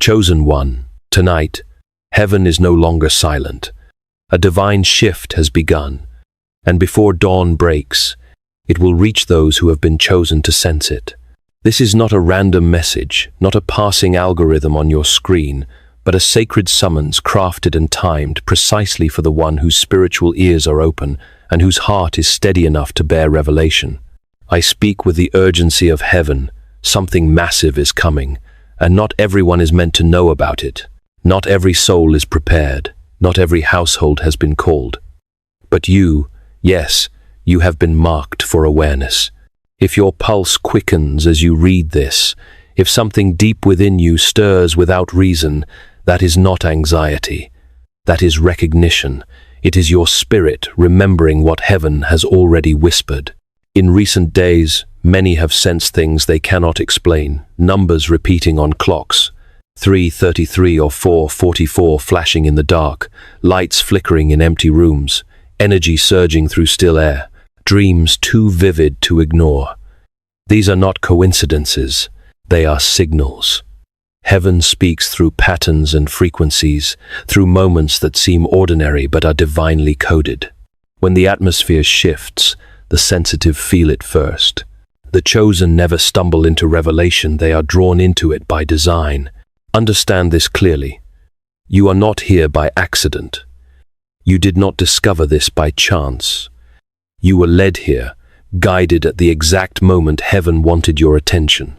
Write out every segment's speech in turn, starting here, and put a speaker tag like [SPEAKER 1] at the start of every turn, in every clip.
[SPEAKER 1] Chosen one, tonight, heaven is no longer silent. A divine shift has begun, and before dawn breaks, it will reach those who have been chosen to sense it. This is not a random message, not a passing algorithm on your screen, but a sacred summons crafted and timed precisely for the one whose spiritual ears are open and whose heart is steady enough to bear revelation. I speak with the urgency of heaven. Something massive is coming, and not everyone is meant to know about it. Not every soul is prepared. Not every household has been called. But you, yes, you have been marked for awareness. If your pulse quickens as you read this, if something deep within you stirs without reason, that is not anxiety. That is recognition. It is your spirit remembering what heaven has already whispered. In recent days, many have sensed things they cannot explain, numbers repeating on clocks, 3:33 or 4:44 flashing in the dark, lights flickering in empty rooms, energy surging through still air, dreams too vivid to ignore. These are not coincidences, they are signals. Heaven speaks through patterns and frequencies, through moments that seem ordinary but are divinely coded. When the atmosphere shifts, the sensitive feel it first. The chosen never stumble into revelation, they are drawn into it by design. Understand this clearly. You are not here by accident. You did not discover this by chance. You were led here, guided at the exact moment heaven wanted your attention.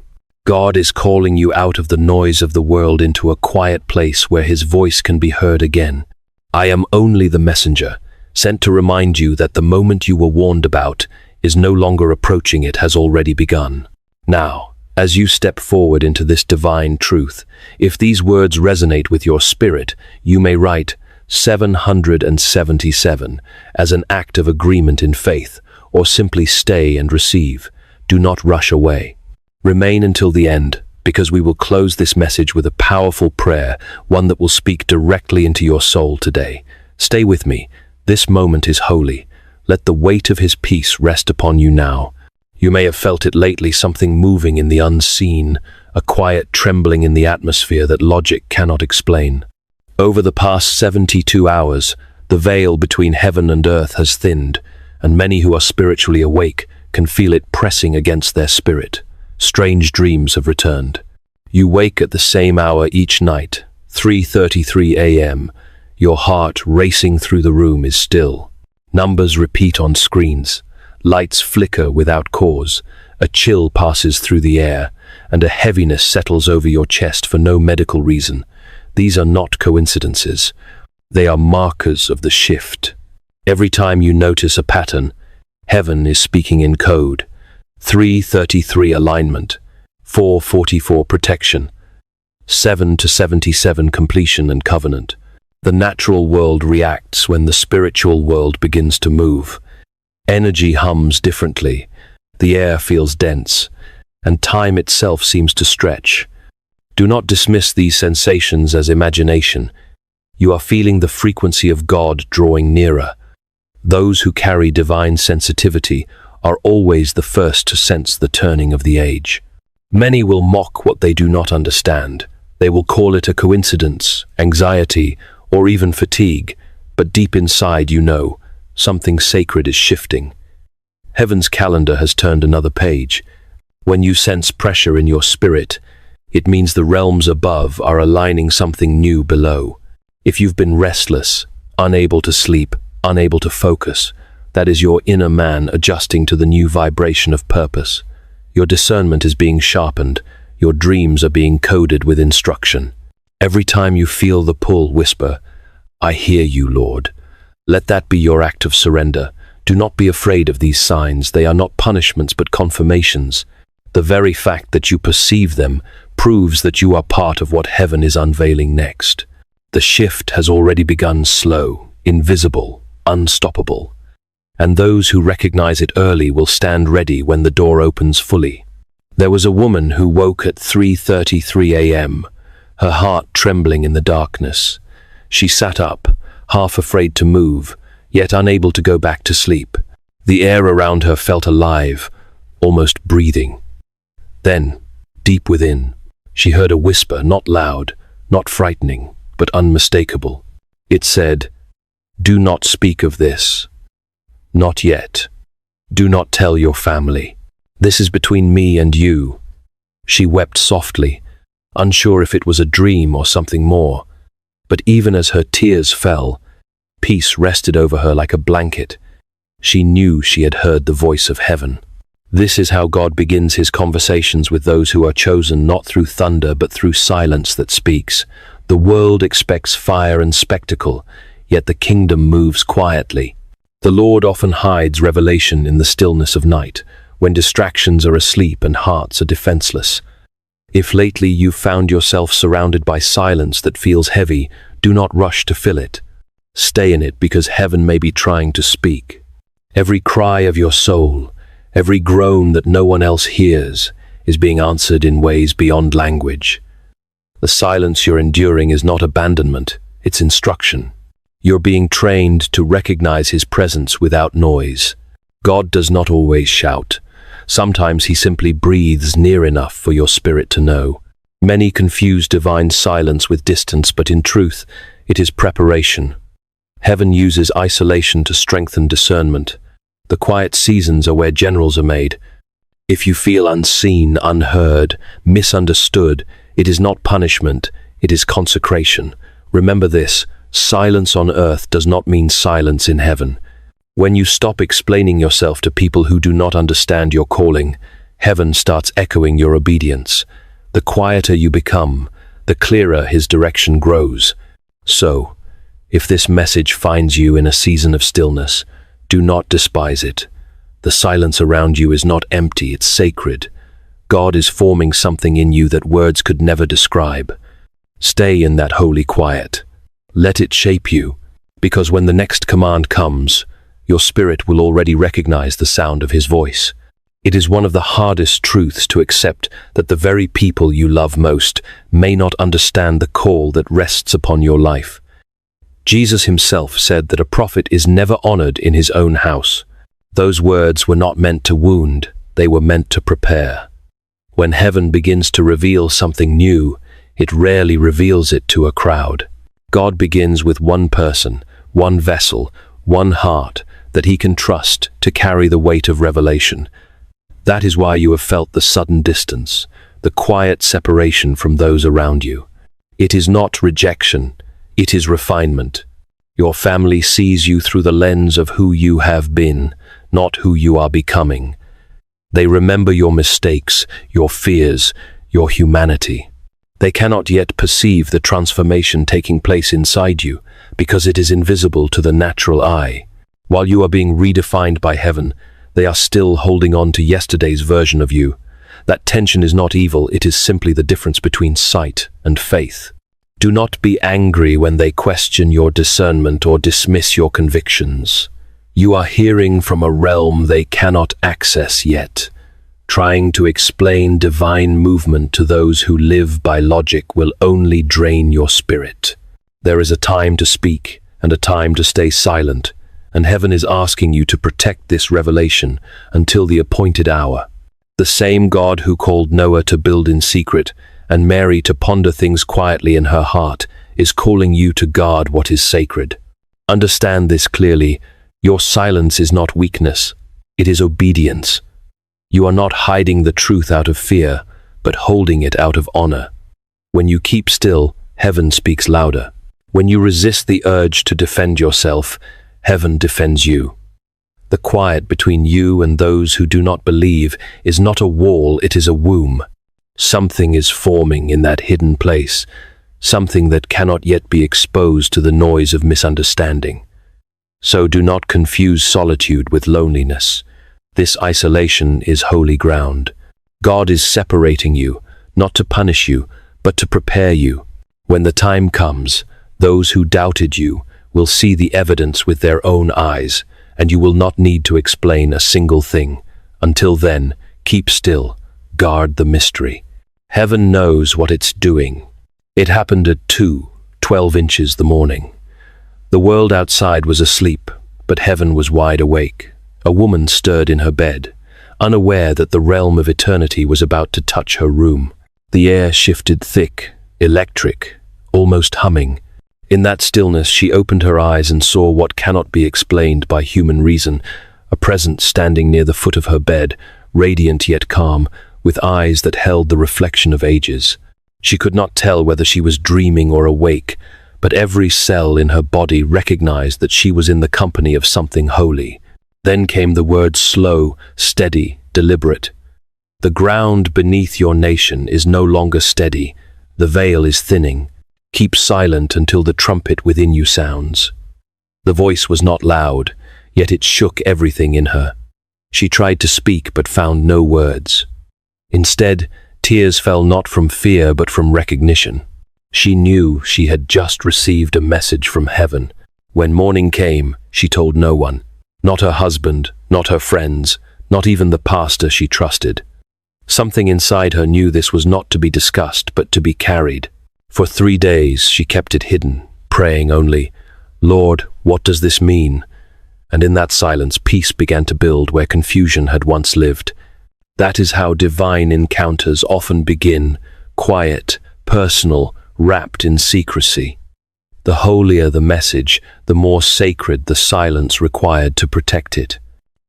[SPEAKER 1] God is calling you out of the noise of the world into a quiet place where his voice can be heard again. I am only the messenger, sent to remind you that the moment you were warned about is no longer approaching, it has already begun. Now, as you step forward into this divine truth, if these words resonate with your spirit, you may write 777 as an act of agreement in faith, or simply stay and receive. Do not rush away. Remain until the end, because we will close this message with a powerful prayer, one that will speak directly into your soul today. Stay with me. This moment is holy. Let the weight of his peace rest upon you now. You may have felt it lately, something moving in the unseen, a quiet trembling in the atmosphere that logic cannot explain. Over the past 72 hours, the veil between heaven and earth has thinned, and many who are spiritually awake can feel it pressing against their spirit. Strange dreams have returned. You wake at the same hour each night, 3:33 a.m. Your heart racing through the room is still. Numbers repeat on screens. Lights flicker without cause. A chill passes through the air, and a heaviness settles over your chest for no medical reason. These are not coincidences. They are markers of the shift. Every time you notice a pattern, heaven is speaking in code. 3:33 alignment, 4:44 protection, 7-77 completion and covenant. The natural world reacts when the spiritual world begins to move. Energy hums differently, the air feels dense, and time itself seems to stretch. Do not dismiss these sensations as imagination. You are feeling the frequency of God drawing nearer. Those who carry divine sensitivity are always the first to sense the turning of the age. Many will mock what they do not understand. They will call it a coincidence, anxiety, or even fatigue, but deep inside you know, something sacred is shifting. Heaven's calendar has turned another page. When you sense pressure in your spirit, it means the realms above are aligning something new below. If you've been restless, unable to sleep, unable to focus, that is your inner man adjusting to the new vibration of purpose. Your discernment is being sharpened, your dreams are being coded with instruction. Every time you feel the pull, whisper, "I hear you, Lord." Let that be your act of surrender. Do not be afraid of these signs. They are not punishments but confirmations. The very fact that you perceive them proves that you are part of what heaven is unveiling next. The shift has already begun, slow, invisible, unstoppable. And those who recognize it early will stand ready when the door opens fully. There was a woman who woke at 3:33 a.m., her heart trembling in the darkness. She sat up, half afraid to move, yet unable to go back to sleep. The air around her felt alive, almost breathing. Then, deep within, she heard a whisper, not loud, not frightening, but unmistakable. It said, "Do not speak of this. Not yet. Do not tell your family. This is between me and you." She wept softly, unsure if it was a dream or something more. But even as her tears fell, peace rested over her like a blanket. She knew she had heard the voice of heaven. This is how God begins his conversations with those who are chosen, not through thunder but through silence that speaks. The world expects fire and spectacle, yet the kingdom moves quietly. The Lord often hides revelation in the stillness of night, when distractions are asleep and hearts are defenseless. If lately you've found yourself surrounded by silence that feels heavy, do not rush to fill it. Stay in it, because heaven may be trying to speak. Every cry of your soul, every groan that no one else hears, is being answered in ways beyond language. The silence you're enduring is not abandonment, it's instruction. You're being trained to recognize his presence without noise. God does not always shout. Sometimes he simply breathes near enough for your spirit to know. Many confuse divine silence with distance, but in truth, it is preparation. Heaven uses isolation to strengthen discernment. The quiet seasons are where generals are made. If you feel unseen, unheard, misunderstood, it is not punishment, it is consecration. Remember this, silence on earth does not mean silence in heaven. When you stop explaining yourself to people who do not understand your calling, heaven starts echoing your obedience. The quieter you become, the clearer his direction grows. So, if this message finds you in a season of stillness, do not despise it. The silence around you is not empty, it's sacred. God is forming something in you that words could never describe. Stay in that holy quiet. Let it shape you, because when the next command comes, your spirit will already recognize the sound of his voice. It is one of the hardest truths to accept, that the very people you love most may not understand the call that rests upon your life. Jesus himself said that a prophet is never honored in his own house. Those words were not meant to wound, they were meant to prepare. When heaven begins to reveal something new, it rarely reveals it to a crowd. God begins with one person, one vessel, one heart that he can trust to carry the weight of revelation. That is why you have felt the sudden distance, the quiet separation from those around you. It is not rejection, it is refinement. Your family sees you through the lens of who you have been, not who you are becoming. They remember your mistakes, your fears, your humanity. They cannot yet perceive the transformation taking place inside you, because it is invisible to the natural eye. While you are being redefined by heaven, they are still holding on to yesterday's version of you. That tension is not evil, it is simply the difference between sight and faith. Do not be angry when they question your discernment or dismiss your convictions. You are hearing from a realm they cannot access yet. Trying to explain divine movement to those who live by logic will only drain your spirit. There is a time to speak and a time to stay silent, and heaven is asking you to protect this revelation until the appointed hour. The same God who called Noah to build in secret and Mary to ponder things quietly in her heart is calling you to guard what is sacred. Understand this clearly. Your silence is not weakness, it is obedience. You are not hiding the truth out of fear, but holding it out of honor. When you keep still, heaven speaks louder. When you resist the urge to defend yourself, heaven defends you. The quiet between you and those who do not believe is not a wall, it is a womb. Something is forming in that hidden place, something that cannot yet be exposed to the noise of misunderstanding. So do not confuse solitude with loneliness. This isolation is holy ground. God is separating you, not to punish you, but to prepare you. When the time comes, those who doubted you will see the evidence with their own eyes, and you will not need to explain a single thing. Until then, keep still, guard the mystery. Heaven knows what it's doing. It happened at 2:12 inches the morning. The world outside was asleep, but heaven was wide awake. A woman stirred in her bed, unaware that the realm of eternity was about to touch her room. The air shifted thick, electric, almost humming. In that stillness, she opened her eyes and saw what cannot be explained by human reason, a presence standing near the foot of her bed, radiant yet calm, with eyes that held the reflection of ages. She could not tell whether she was dreaming or awake, but every cell in her body recognized that she was in the company of something holy. Then came the words slow, steady, deliberate. The ground beneath your nation is no longer steady. The veil is thinning. Keep silent until the trumpet within you sounds. The voice was not loud, yet it shook everything in her. She tried to speak but found no words. Instead, tears fell not from fear but from recognition. She knew she had just received a message from heaven. When morning came, she told no one. Not her husband, not her friends, not even the pastor she trusted. Something inside her knew this was not to be discussed, but to be carried. For 3 days she kept it hidden, praying only, "Lord, what does this mean?" And in that silence, peace began to build where confusion had once lived. That is how divine encounters often begin, quiet, personal, wrapped in secrecy. The holier the message, the more sacred the silence required to protect it.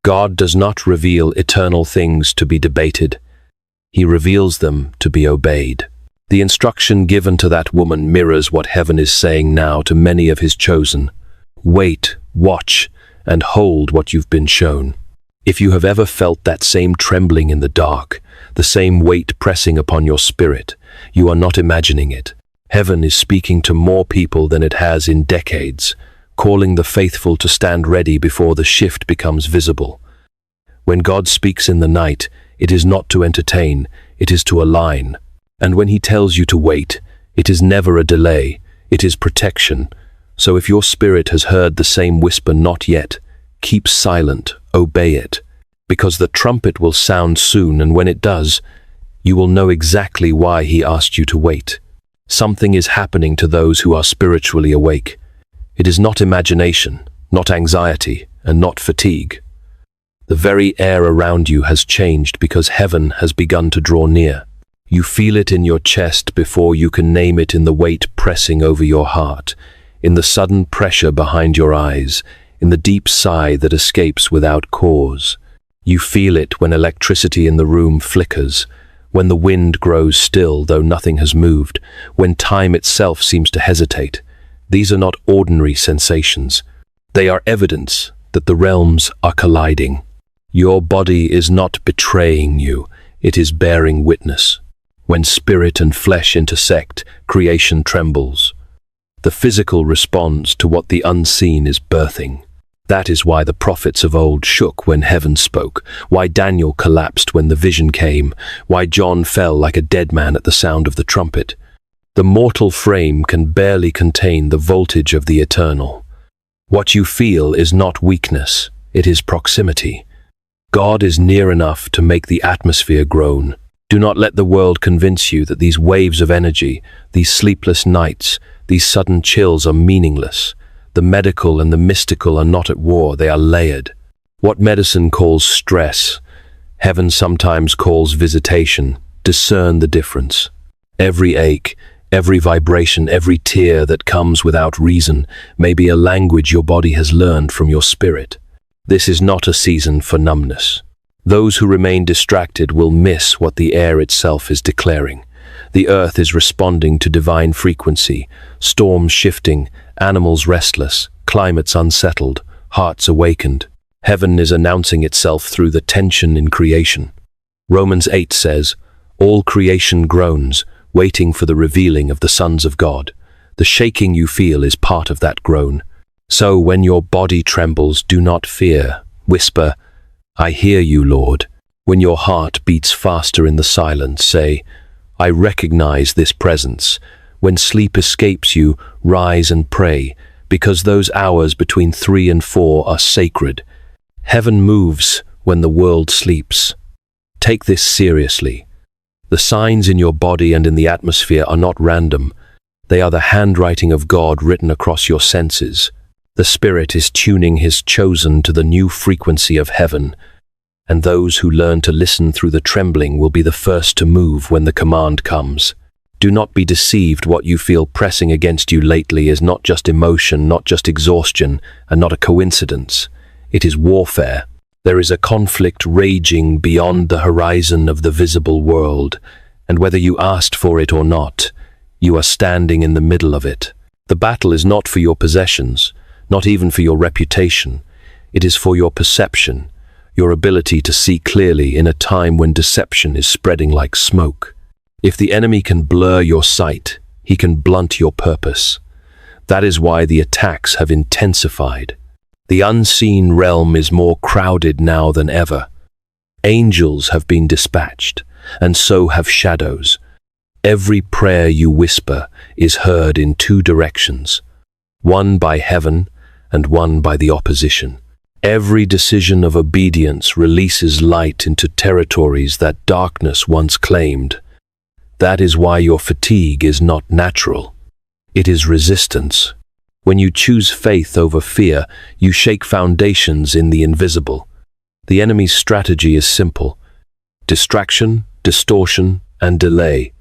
[SPEAKER 1] God does not reveal eternal things to be debated. He reveals them to be obeyed. The instruction given to that woman mirrors what heaven is saying now to many of his chosen. Wait, watch, and hold what you've been shown. If you have ever felt that same trembling in the dark, the same weight pressing upon your spirit, you are not imagining it. Heaven is speaking to more people than it has in decades, calling the faithful to stand ready before the shift becomes visible. When God speaks in the night, it is not to entertain, it is to align. And when he tells you to wait, it is never a delay, it is protection. So if your spirit has heard the same whisper, "Not yet," keep silent, obey it, because the trumpet will sound soon, and when it does, you will know exactly why he asked you to wait. Something is happening to those who are spiritually awake. It is not imagination, not anxiety, and not fatigue. The very air around you has changed because heaven has begun to draw near. You feel it in your chest before you can name it, in the weight pressing over your heart, in the sudden pressure behind your eyes, in the deep sigh that escapes without cause. You feel it when electricity in the room flickers, when the wind grows still though nothing has moved, when time itself seems to hesitate. These are not ordinary sensations. They are evidence that the realms are colliding. Your body is not betraying you, it is bearing witness. When spirit and flesh intersect, creation trembles. The physical responds to what the unseen is birthing. That is why the prophets of old shook when heaven spoke, why Daniel collapsed when the vision came, why John fell like a dead man at the sound of the trumpet. The mortal frame can barely contain the voltage of the eternal. What you feel is not weakness, it is proximity. God is near enough to make the atmosphere groan. Do not let the world convince you that these waves of energy, these sleepless nights, these sudden chills are meaningless. The medical and the mystical are not at war, they are layered. What medicine calls stress, heaven sometimes calls visitation. Discern the difference. Every ache, every vibration, every tear that comes without reason may be a language your body has learned from your spirit. This is not a season for numbness. Those who remain distracted will miss what the air itself is declaring. The earth is responding to divine frequency, storms shifting, animals restless, climates unsettled, hearts awakened. Heaven is announcing itself through the tension in creation. Romans 8 says, "All creation groans, waiting for the revealing of the sons of God." The shaking you feel is part of that groan. So when your body trembles, do not fear. Whisper, "I hear you, Lord." When your heart beats faster in the silence, say, "I recognize this presence." When sleep escapes you, rise and pray, because those hours between 3 and 4 are sacred. Heaven moves when the world sleeps. Take this seriously. The signs in your body and in the atmosphere are not random. They are the handwriting of God written across your senses. The Spirit is tuning His chosen to the new frequency of heaven, and those who learn to listen through the trembling will be the first to move when the command comes. Do not be deceived. What you feel pressing against you lately is not just emotion, not just exhaustion, and not a coincidence. It is warfare. There is a conflict raging beyond the horizon of the visible world, and whether you asked for it or not, you are standing in the middle of it. The battle is not for your possessions, not even for your reputation. It is for your perception, your ability to see clearly in a time when deception is spreading like smoke. If the enemy can blur your sight, he can blunt your purpose. That is why the attacks have intensified. The unseen realm is more crowded now than ever. Angels have been dispatched, and so have shadows. Every prayer you whisper is heard in two directions, one by heaven and one by the opposition. Every decision of obedience releases light into territories that darkness once claimed. That is why your fatigue is not natural. It is resistance. When you choose faith over fear, you shake foundations in the invisible. The enemy's strategy is simple: distraction, distortion, and delay.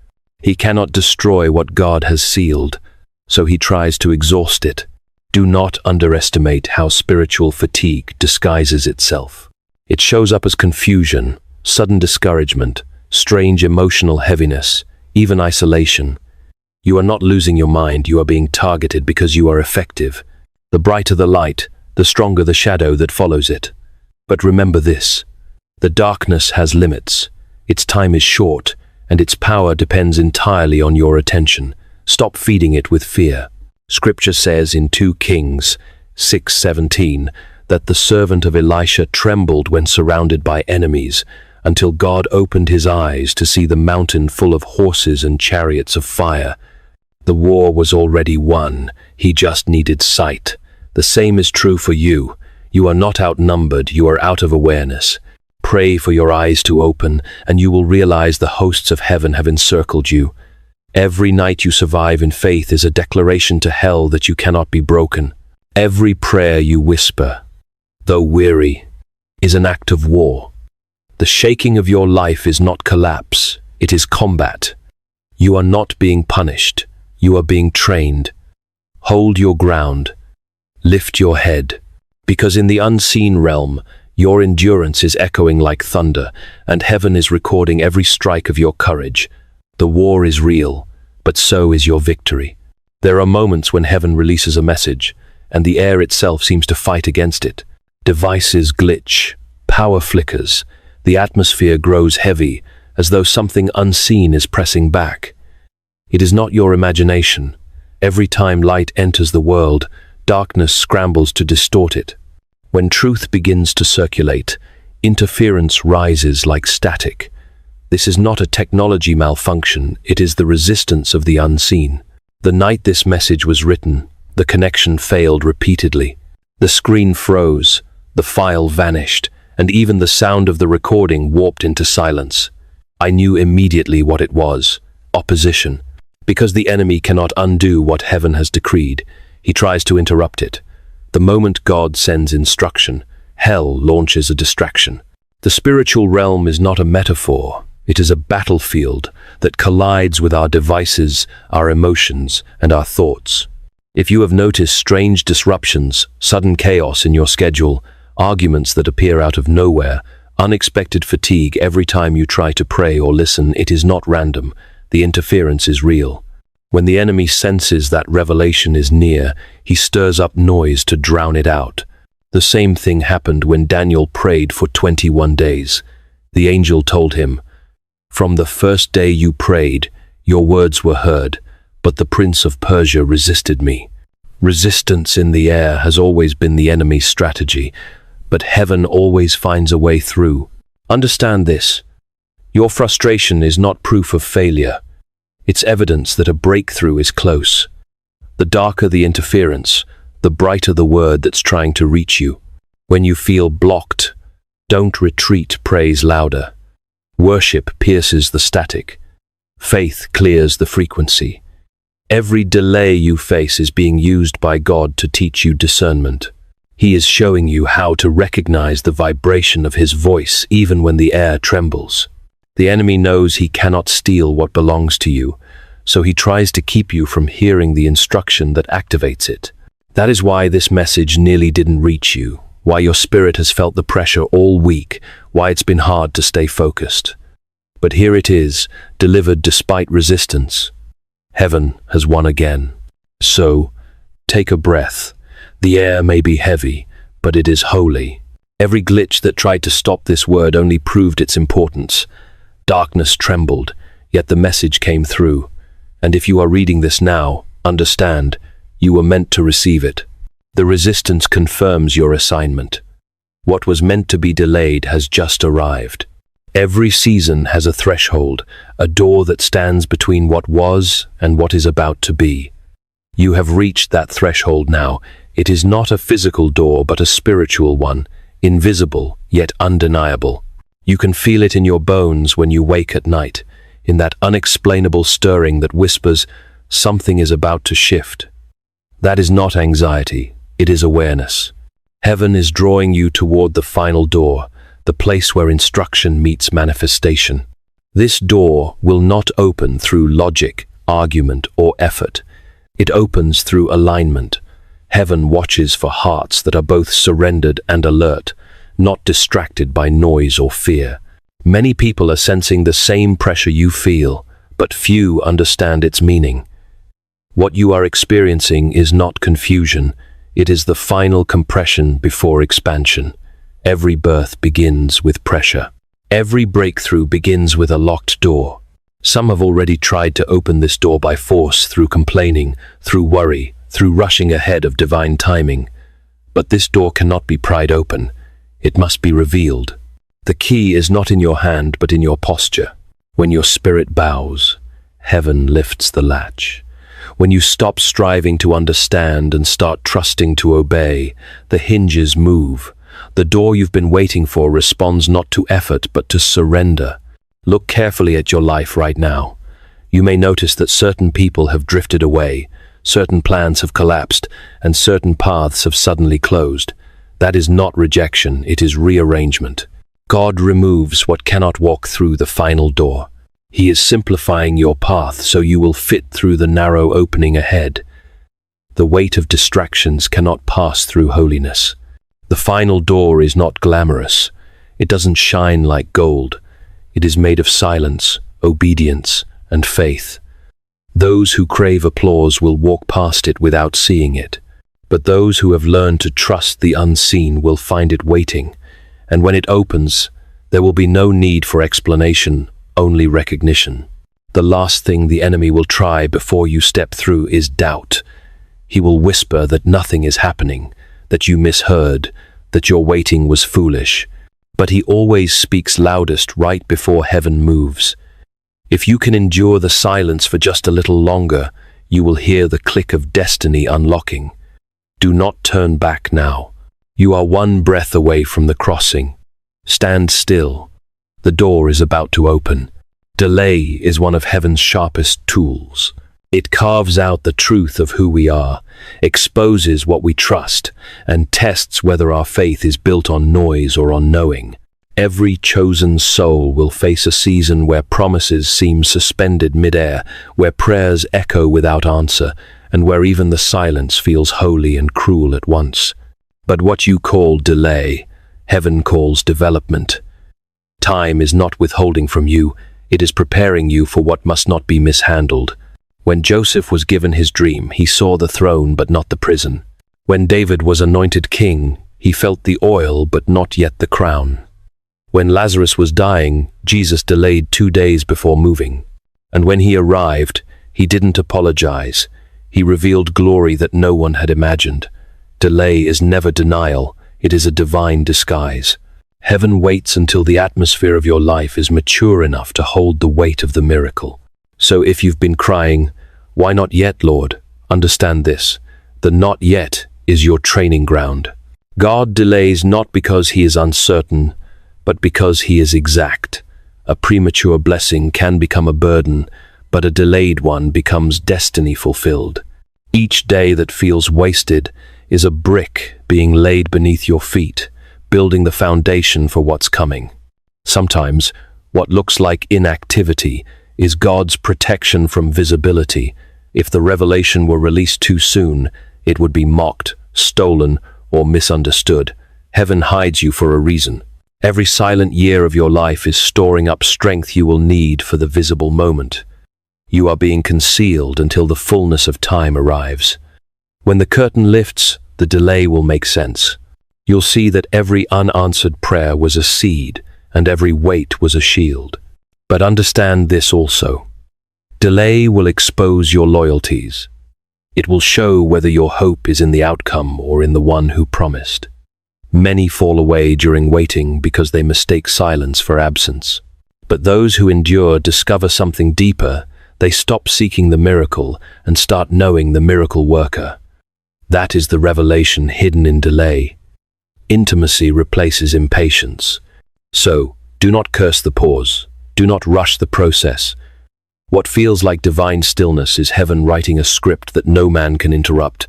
[SPEAKER 1] He cannot destroy what God has sealed, so he tries to exhaust it. Do not underestimate how spiritual fatigue disguises itself. It shows up as confusion, sudden discouragement, strange emotional heaviness, even isolation. You are not losing your mind, you are being targeted because you are effective. The brighter the light, the stronger the shadow that follows it. But remember this: the darkness has limits. Its time is short, and its power depends entirely on your attention. Stop feeding it with fear. Scripture says in 2 Kings 6:17 that the servant of Elisha trembled when surrounded by enemies, until God opened his eyes to see the mountain full of horses and chariots of fire. The war was already won. He just needed sight. The same is true for you. You are not outnumbered, you are out of awareness. Pray for your eyes to open, and you will realize the hosts of heaven have encircled you. Every night you survive in faith is a declaration to hell that you cannot be broken. Every prayer you whisper, though weary, is an act of war. The shaking of your life is not collapse, it is combat. You are not being punished, you are being trained. Hold your ground, lift your head, because in the unseen realm, your endurance is echoing like thunder, and heaven is recording every strike of your courage. The war is real, but so is your victory. There are moments when heaven releases a message, and the air itself seems to fight against it. Devices glitch, power flickers, the atmosphere grows heavy, as though something unseen is pressing back. It is not your imagination. Every time light enters the world, darkness scrambles to distort it. When truth begins to circulate, interference rises like static. This is not a technology malfunction, it is the resistance of the unseen. The night this message was written, the connection failed repeatedly. The screen froze, the file vanished, and even the sound of the recording warped into silence. I knew immediately what it was: opposition. Because the enemy cannot undo what heaven has decreed, he tries to interrupt it. The moment God sends instruction, hell launches a distraction. The spiritual realm is not a metaphor, it is a battlefield that collides with our devices, our emotions, and our thoughts. If you have noticed strange disruptions, sudden chaos in your schedule, arguments that appear out of nowhere, unexpected fatigue every time you try to pray or listen, it is not random. The interference is real. When the enemy senses that revelation is near, he stirs up noise to drown it out. The same thing happened when Daniel prayed for 21 days. The angel told him, "From the first day you prayed, your words were heard, but the prince of Persia resisted me." Resistance in the air has always been the enemy's strategy, but heaven always finds a way through. Understand this: your frustration is not proof of failure. It's evidence that a breakthrough is close. The darker the interference, the brighter the word that's trying to reach you. When you feel blocked, don't retreat, praise louder. Worship pierces the static. Faith clears the frequency. Every delay you face is being used by God to teach you discernment. He is showing you how to recognize the vibration of his voice even when the air trembles. The enemy knows he cannot steal what belongs to you, so he tries to keep you from hearing the instruction that activates it. That is why this message nearly didn't reach you, why your spirit has felt the pressure all week, why it's been hard to stay focused. But here it is, delivered despite resistance. Heaven has won again. So, take a breath. The air may be heavy, but it is holy. Every glitch that tried to stop this word only proved its importance. Darkness trembled, yet the message came through. And if you are reading this now, understand, you were meant to receive it. The resistance confirms your assignment. What was meant to be delayed has just arrived. Every season has a threshold, a door that stands between what was and what is about to be. You have reached that threshold now. It is not a physical door, but a spiritual one, invisible yet undeniable. You can feel it in your bones when you wake at night, in that unexplainable stirring that whispers, something is about to shift. That is not anxiety, it is awareness. Heaven is drawing you toward the final door, the place where instruction meets manifestation. This door will not open through logic, argument, or effort. It opens through alignment. Heaven watches for hearts that are both surrendered and alert, not distracted by noise or fear. Many people are sensing the same pressure you feel, but few understand its meaning. What you are experiencing is not confusion, it is the final compression before expansion. Every birth begins with pressure. Every breakthrough begins with a locked door. Some have already tried to open this door by force, through complaining, through worry, through rushing ahead of divine timing. But this door cannot be pried open. It must be revealed. The key is not in your hand, but in your posture. When your spirit bows, heaven lifts the latch. When you stop striving to understand and start trusting to obey, the hinges move. The door you've been waiting for responds not to effort, but to surrender. Look carefully at your life right now. You may notice that certain people have drifted away, certain plans have collapsed, and certain paths have suddenly closed. That is not rejection, it is rearrangement. God removes what cannot walk through the final door. He is simplifying your path so you will fit through the narrow opening ahead. The weight of distractions cannot pass through holiness. The final door is not glamorous. It doesn't shine like gold. It is made of silence, obedience, and faith. Those who crave applause will walk past it without seeing it. But those who have learned to trust the unseen will find it waiting. And when it opens, there will be no need for explanation, only recognition. The last thing the enemy will try before you step through is doubt. He will whisper that nothing is happening, that you misheard, that your waiting was foolish. But he always speaks loudest right before heaven moves. If you can endure the silence for just a little longer, you will hear the click of destiny unlocking. Do not turn back now. You are one breath away from the crossing. Stand still. The door is about to open. Delay is one of heaven's sharpest tools. It carves out the truth of who we are, exposes what we trust, and tests whether our faith is built on noise or on knowing. Every chosen soul will face a season where promises seem suspended mid-air, where prayers echo without answer, and where even the silence feels holy and cruel at once. But what you call delay, heaven calls development. Time is not withholding from you, it is preparing you for what must not be mishandled. When Joseph was given his dream, he saw the throne but not the prison. When David was anointed king, he felt the oil but not yet the crown. When Lazarus was dying, Jesus delayed 2 days before moving. And when he arrived, he didn't apologize. He revealed glory that no one had imagined. Delay is never denial, it is a divine disguise. Heaven waits until the atmosphere of your life is mature enough to hold the weight of the miracle. So if you've been crying, "Why not yet, Lord?" understand this. The not yet is your training ground. God delays not because he is uncertain, but because he is exact. A premature blessing can become a burden, but a delayed one becomes destiny fulfilled. Each day that feels wasted is a brick being laid beneath your feet, building the foundation for what's coming. Sometimes, what looks like inactivity is God's protection from visibility. If the revelation were released too soon, it would be mocked, stolen, or misunderstood. Heaven hides you for a reason. Every silent year of your life is storing up strength you will need for the visible moment. You are being concealed until the fullness of time arrives. When the curtain lifts, the delay will make sense. You'll see that every unanswered prayer was a seed, and every weight was a shield. But understand this also. Delay will expose your loyalties. It will show whether your hope is in the outcome or in the one who promised. Many fall away during waiting because they mistake silence for absence. But those who endure discover something deeper. They stop seeking the miracle and start knowing the miracle worker. That is the revelation hidden in delay. Intimacy replaces impatience. So, do not curse the pause. Do not rush the process. What feels like divine stillness is heaven writing a script that no man can interrupt.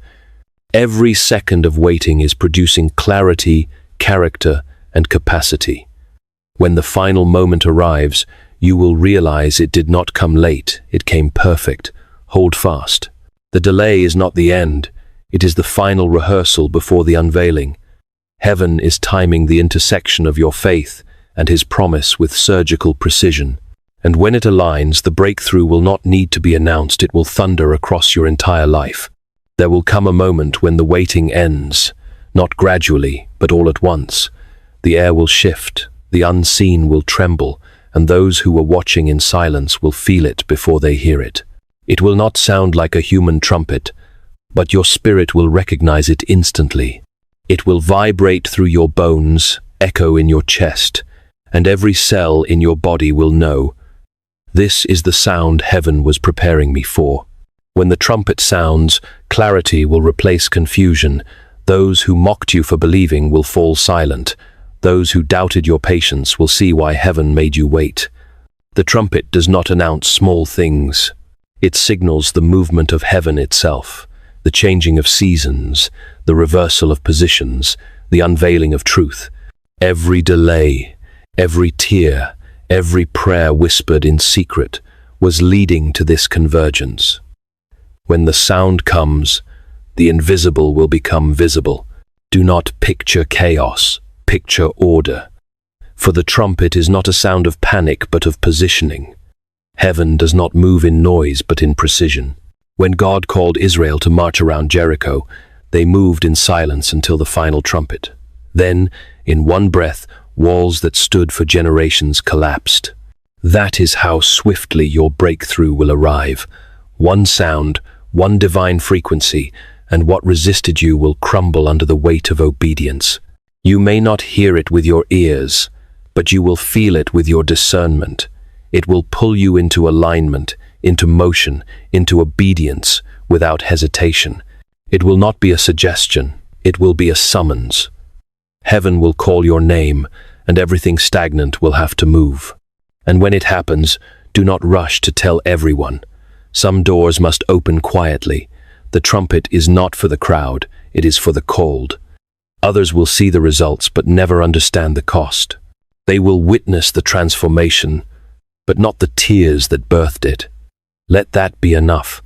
[SPEAKER 1] Every second of waiting is producing clarity, character, and capacity. When the final moment arrives, you will realize it did not come late, it came perfect. Hold fast. The delay is not the end, it is the final rehearsal before the unveiling. Heaven is timing the intersection of your faith and his promise with surgical precision. And when it aligns, the breakthrough will not need to be announced, it will thunder across your entire life. There will come a moment when the waiting ends, not gradually, but all at once. The air will shift, the unseen will tremble, and those who were watching in silence will feel it before they hear it. It will not sound like a human trumpet, but your spirit will recognize it instantly. It will vibrate through your bones, echo in your chest, and every cell in your body will know, this is the sound heaven was preparing me for. When the trumpet sounds, clarity will replace confusion. Those who mocked you for believing will fall silent. Those who doubted your patience will see why heaven made you wait. The trumpet does not announce small things. It signals the movement of heaven itself, the changing of seasons, the reversal of positions, the unveiling of truth. Every delay, every tear, every prayer whispered in secret was leading to this convergence. When the sound comes, the invisible will become visible. Do not picture chaos, picture order. For the trumpet is not a sound of panic but of positioning. Heaven does not move in noise but in precision. When God called Israel to march around Jericho, they moved in silence until the final trumpet. Then, in one breath, walls that stood for generations collapsed. That is how swiftly your breakthrough will arrive. One sound, one divine frequency, and what resisted you will crumble under the weight of obedience. You may not hear it with your ears, but you will feel it with your discernment. It will pull you into alignment, into motion, into obedience, without hesitation. It will not be a suggestion, it will be a summons. Heaven will call your name, and everything stagnant will have to move. And when it happens, do not rush to tell everyone. Some doors must open quietly. The trumpet is not for the crowd, it is for the called. Others will see the results but never understand the cost. They will witness the transformation, but not the tears that birthed it. Let that be enough.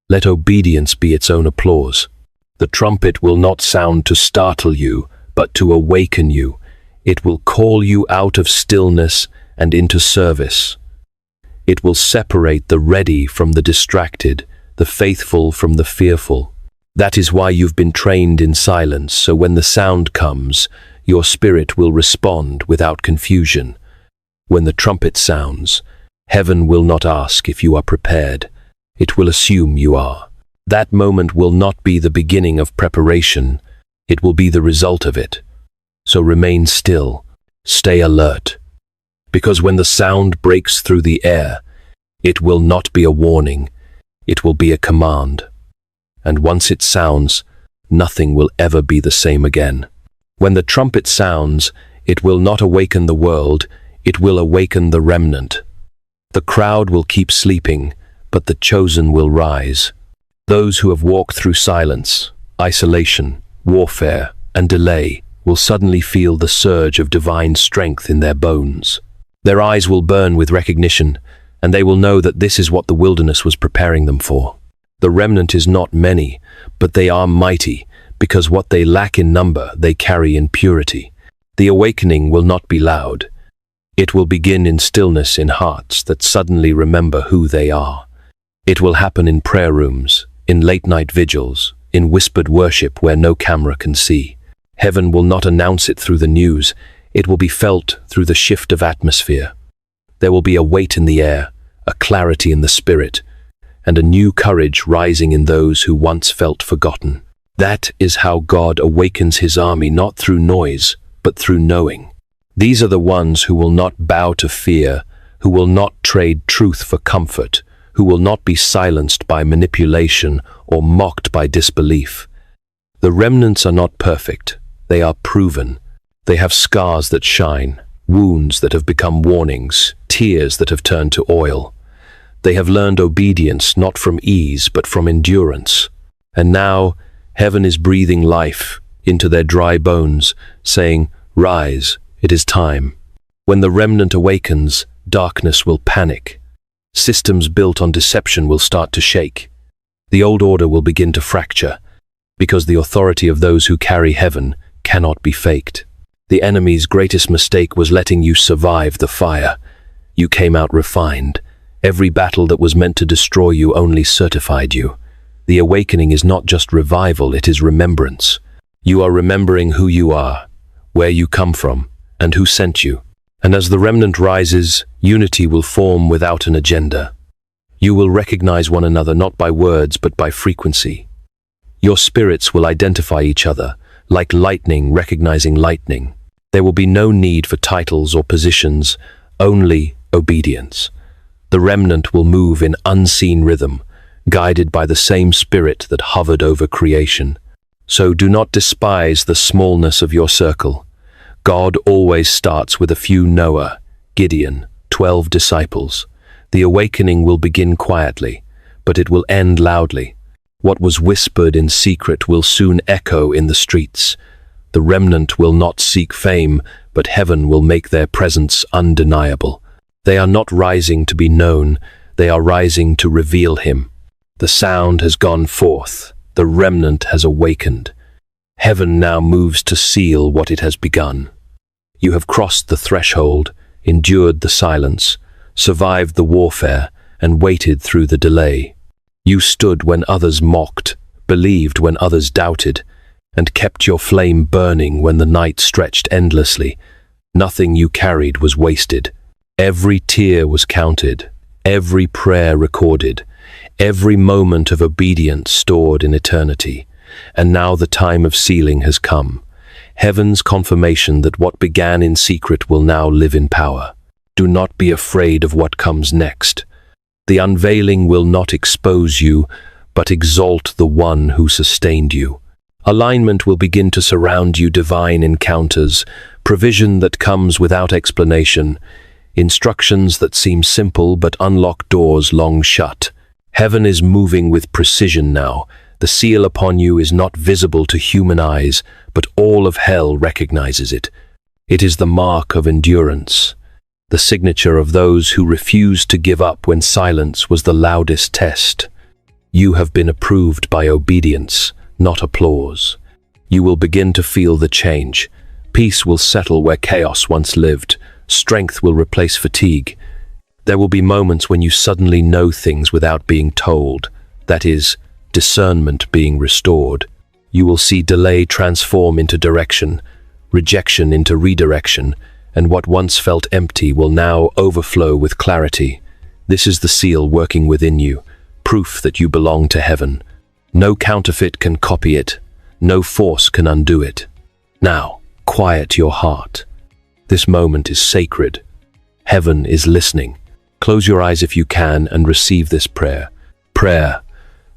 [SPEAKER 1] Let obedience be its own applause. The trumpet will not sound to startle you, but to awaken you. It will call you out of stillness and into service. It will separate the ready from the distracted, the faithful from the fearful. That is why you've been trained in silence, so when the sound comes, your spirit will respond without confusion. When the trumpet sounds, heaven will not ask if you are prepared. It will assume you are. That moment will not be the beginning of preparation. It will be the result of it. So remain still. Stay alert. Because when the sound breaks through the air, it will not be a warning. It will be a command. And once it sounds, nothing will ever be the same again. When the trumpet sounds, it will not awaken the world, it will awaken the remnant. The crowd will keep sleeping, but the chosen will rise. Those who have walked through silence, isolation, warfare, and delay will suddenly feel the surge of divine strength in their bones. Their eyes will burn with recognition. and they will know that this is what the wilderness was preparing them for. The remnant is not many, but they are mighty, because what they lack in number, they carry in purity. The awakening will not be loud. It will begin in stillness in hearts that suddenly remember who they are. It will happen in prayer rooms, in late-night vigils, in whispered worship where no camera can see. Heaven will not announce it through the news. It will be felt through the shift of atmosphere. There will be a weight in the air, a clarity in the spirit, and a new courage rising in those who once felt forgotten. That is how God awakens his army, not through noise, but through knowing. These are the ones who will not bow to fear, who will not trade truth for comfort, who will not be silenced by manipulation or mocked by disbelief. The remnants are not perfect. They are proven. They have scars that shine, wounds that have become warnings, tears that have turned to oil. They have learned obedience not from ease but from endurance. And now, heaven is breathing life into their dry bones, saying, "Rise, it is time." When the remnant awakens, darkness will panic. Systems built on deception will start to shake. The old order will begin to fracture, because the authority of those who carry heaven cannot be faked. The enemy's greatest mistake was letting you survive the fire. You came out refined. Every battle that was meant to destroy you only certified you. The awakening is not just revival, it is remembrance. You are remembering who you are, where you come from, and who sent you. And as the remnant rises, unity will form without an agenda. You will recognize one another not by words but by frequency. Your spirits will identify each other, like lightning recognizing lightning. There will be no need for titles or positions, only obedience. The remnant will move in unseen rhythm, guided by the same spirit that hovered over creation. So do not despise the smallness of your circle. God always starts with a few Noah, Gideon, 12 disciples. The awakening will begin quietly, but it will end loudly. What was whispered in secret will soon echo in the streets. The remnant will not seek fame, but heaven will make their presence undeniable. They are not rising to be known, they are rising to reveal him. The sound has gone forth, the remnant has awakened. Heaven now moves to seal what it has begun. You have crossed the threshold, endured the silence, survived the warfare, and waited through the delay. You stood when others mocked, believed when others doubted, and kept your flame burning when the night stretched endlessly. Nothing you carried was wasted. Every tear was counted, every prayer recorded, every moment of obedience stored in eternity. And now the time of sealing has come. Heaven's confirmation that what began in secret will now live in power. Do not be afraid of what comes next. The unveiling will not expose you, but exalt the one who sustained you. Alignment will begin to surround you, divine encounters, provision that comes without explanation, instructions that seem simple but unlock doors long shut. Heaven is moving with precision now. The seal upon you is not visible to human eyes, but all of hell recognizes it. It is the mark of endurance, the signature of those who refused to give up when silence was the loudest test. You have been approved by obedience, not applause. You will begin to feel the change. Peace will settle where chaos once lived. Strength will replace fatigue. There will be moments when you suddenly know things without being told. That is, discernment being restored. You will see delay transform into direction, rejection into redirection, and what once felt empty will now overflow with clarity. This is the seal working within you, proof that you belong to heaven. No counterfeit can copy it. No force can undo it. Now, quiet your heart. This moment is sacred. Heaven is listening. Close your eyes if you can and receive this prayer. Prayer.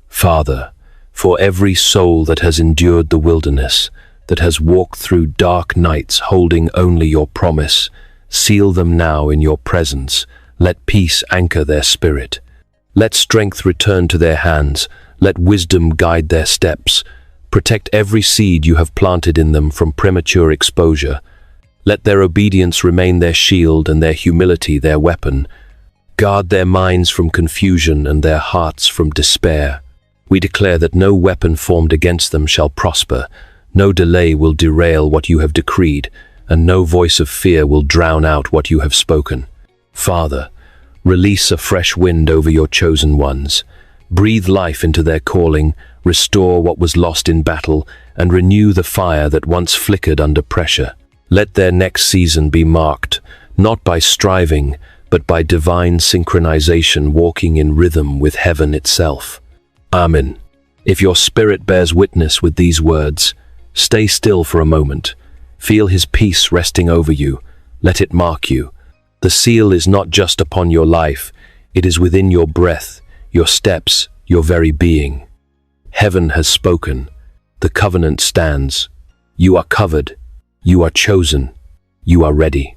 [SPEAKER 1] Father, for every soul that has endured the wilderness, that has walked through dark nights holding only your promise, seal them now in your presence. Let peace anchor their spirit. Let strength return to their hands. Let wisdom guide their steps. Protect every seed you have planted in them from premature exposure. Let their obedience remain their shield and their humility their weapon. Guard their minds from confusion and their hearts from despair. We declare that no weapon formed against them shall prosper, no delay will derail what you have decreed, and no voice of fear will drown out what you have spoken. Father, release a fresh wind over your chosen ones. Breathe life into their calling, restore what was lost in battle, and renew the fire that once flickered under pressure. Let their next season be marked, not by striving, but by divine synchronization walking in rhythm with heaven itself. Amen. If your spirit bears witness with these words, stay still for a moment. Feel his peace resting over you. Let it mark you. The seal is not just upon your life, it is within your breath, your steps, your very being. Heaven has spoken. The covenant stands. You are covered. You are chosen. You are ready.